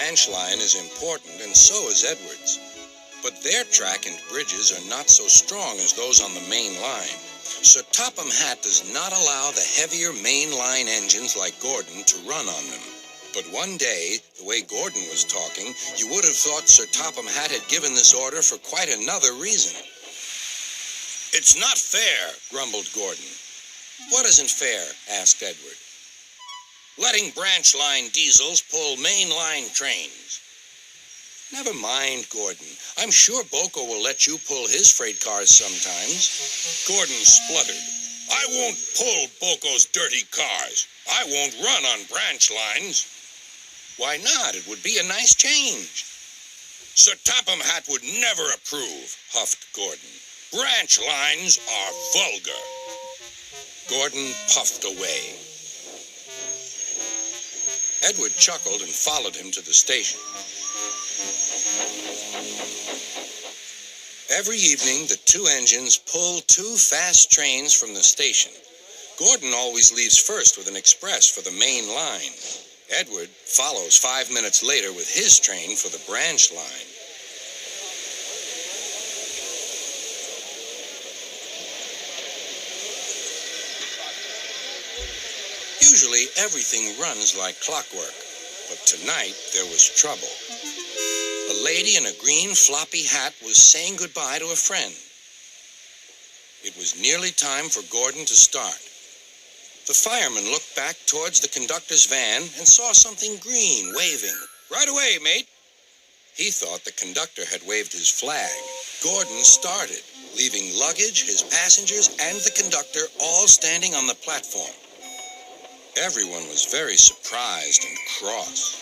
branch line is important, and so is Edward's. But their track and bridges are not so strong as those on the main line. Sir Topham Hatt does not allow the heavier main line engines like Gordon to run on them. But one day, the way Gordon was talking, you would have thought Sir Topham Hatt had given this order for quite another reason. "It's not fair," grumbled Gordon. "What isn't fair?" asked Edward. "Letting branch line diesels pull main line trains." "Never mind, Gordon. I'm sure Boko will let you pull his freight cars sometimes." Gordon spluttered. "I won't pull Boko's dirty cars. I won't run on branch lines." "Why not? It would be a nice change." "Sir Topham Hatt would never approve," huffed Gordon. "Branch lines are vulgar." Gordon puffed away. Edward chuckled and followed him to the station. Every evening, the two engines pull two fast trains from the station. Gordon always leaves first with an express for the main line. Edward follows 5 minutes later with his train for the branch line. Usually, everything runs like clockwork, but tonight there was trouble. A lady in a green floppy hat was saying goodbye to a friend. It was nearly time for Gordon to start. The fireman looked back towards the conductor's van and saw something green waving. "Right away, mate." He thought the conductor had waved his flag. Gordon started, leaving luggage, his passengers, and the conductor all standing on the platform. Everyone was very surprised and cross.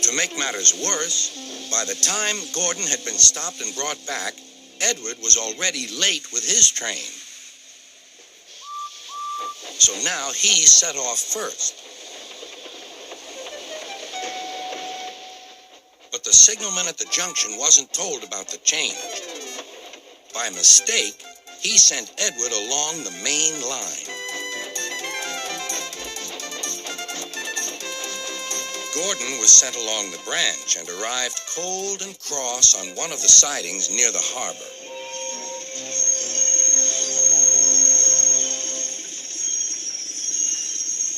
To make matters worse, by the time Gordon had been stopped and brought back, Edward was already late with his train. So now he set off first. But the signalman at the junction wasn't told about the change. By mistake, he sent Edward along the main line. Gordon was sent along the branch and arrived cold and cross on one of the sidings near the harbor.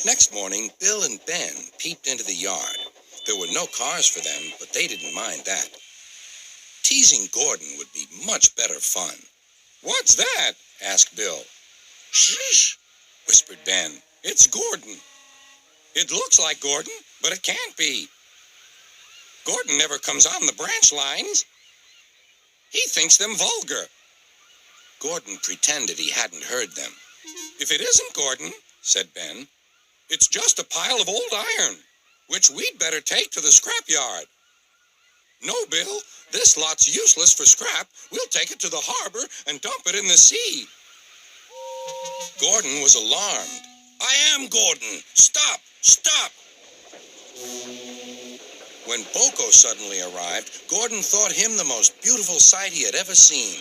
Next morning, Bill and Ben peeped into the yard. There were no cars for them, but they didn't mind that. Teasing Gordon would be much better fun. "What's that?" asked Bill. "Shh," whispered Ben. "It's Gordon. It looks like Gordon, but it can't be. Gordon never comes on the branch lines. He thinks them vulgar." Gordon pretended he hadn't heard them. "If it isn't Gordon," said Ben, "it's just a pile of old iron, which we'd better take to the scrapyard." "No, Bill, this lot's useless for scrap. We'll take it to the harbor and dump it in the sea." Gordon was alarmed. "I am Gordon. Stop! Stop!" When Boko suddenly arrived, Gordon thought him the most beautiful sight he had ever seen.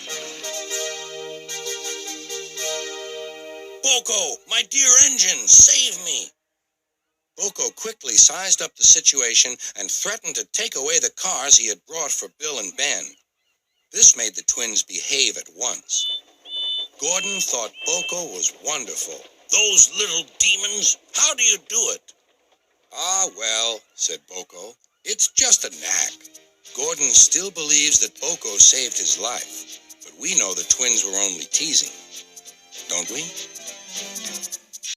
"Boko, my dear engine, save me!" Boko quickly sized up the situation and threatened to take away the cars he had brought for Bill and Ben. This made the twins behave at once. Gordon thought Boko was wonderful. "Those little demons, how do you do it?" "Ah, well," said Boko, "it's just a knack." Gordon still believes that Boko saved his life, but we know the twins were only teasing, don't we?